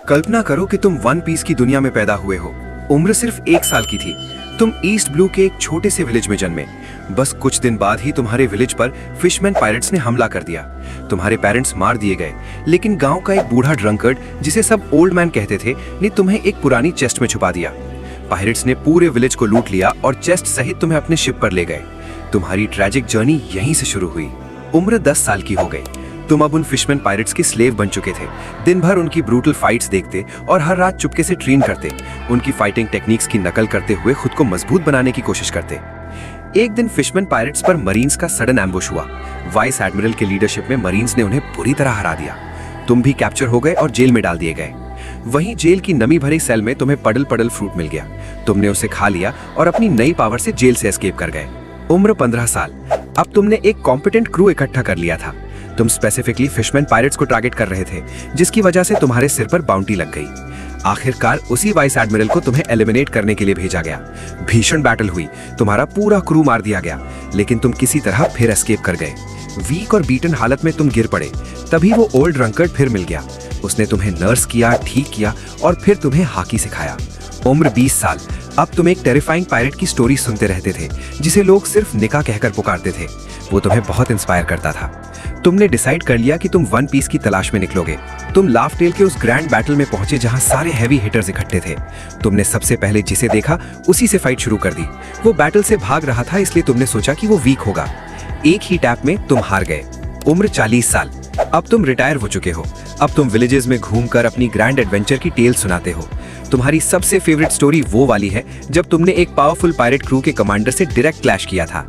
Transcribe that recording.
कल्पना करो कि तुम वन पीस की दुनिया में पैदा हुए हो। उम्र सिर्फ 1 साल की थी। तुम ईस्ट ब्लू के एक छोटे से विलेज में जन्मे। बस कुछ दिन बाद ही तुम्हारे विलेज पर फिशमैन पायरेट्स ने हमला कर दिया। तुम्हारे पेरेंट्स मार दिए गए, लेकिन गांव का एक बूढ़ा ड्रंकर्ड, जिसे सब ओल्ड मैन कहते थे, ने तुम्हें एक पुरानी चेस्ट में छुपा दिया। पायरेट्स ने पूरे विलेज को लूट लिया और चेस्ट सहित तुम्हें अपने शिप पर ले गए। तुम्हारी ट्रैजिक जर्नी यहीं से शुरू हुई। उम्र 10 साल की हो गई। तुम अब उन फिशमैन पायरेट्स के स्लेव बन चुके थे। दिन भर उनकी ब्रूटल फाइट्स देखते और हर रात चुपके से ट्रेन करते। उनकी फाइटिंग टेक्निक्स की नकल करते हुए खुद को मजबूत बनाने की कोशिश करते। एक दिन फिशमैन पायरेट्स पर मरीन्स का सडन एम्बुश हुआ। वाइस एडमिरल के लीडरशिप में मरीन्स ने उन्हें बुरी तरह हरा दिया। तुम भी कैप्चर हो गए और जेल में डाल दिए गए। वहीं जेल की नमी भरी सेल में तुम्हें पडल पडल फ्रूट मिल गया। तुमने उसे खा लिया और अपनी नई पावर से जेल से एस्केप कर गए। उम्र 15 साल। अब तुमने एक कॉम्पिटेंट क्रू इकट्ठा कर लिया था। तुम स्पेसिफिकली फिशमैन पायरेट्स को टारगेट कर रहे थे, जिसकी वजह से तुम्हारे सिर पर बाउंटी लग गई। आखिरकार उसी वाइस एडमिरल को तुम्हें एलिमिनेट करने के लिए भेजा गया। भीषण बैटल हुई, तुम्हारा पूरा क्रू मार दिया गया, लेकिन तुम किसी तरह फिर एस्केप कर गए। वीक और बीटन हालत में तुम गिर पड़े। तभी वो ओल्ड ड्रंकर्ड फिर मिल गया। उसने तुम्हें नर्स किया, ठीक किया और फिर तुम्हें हॉकी सिखाया। उम्र 20 साल। अब तुम एक टेरिफाइंग पायरेट की स्टोरी सुनते रहते थे, जिसे लोग सिर्फ निका कहकर पुकारते थे। वो तुम्हें बहुत इंस्पायर करता था। तुमने डिसाइड कर लिया कि तुम वन पीस की तलाश में निकलोगे। तुम लाफ टेल के उस ग्रैंड बैटल में पहुंचे जहां सारे हैवी हिटर्स इकट्ठे थे। तुमने सबसे पहले जिसे देखा उसी से फाइट शुरू कर दी। वो बैटल से भाग रहा था, इसलिए तुमने सोचा कि वो वीक होगा। एक ही टैप में तुम हार गए। उम्र 40 साल। अब तुम रिटायर हो चुके हो। अब तुम विलेजेस में घूमकर अपनी ग्रैंड एडवेंचर की टेल सुनाते हो। तुम्हारी सबसे फेवरेट स्टोरी वो वाली है जब तुमने एक पावरफुल पायरेट क्रू के कमांडर से डायरेक्ट क्लैश किया था।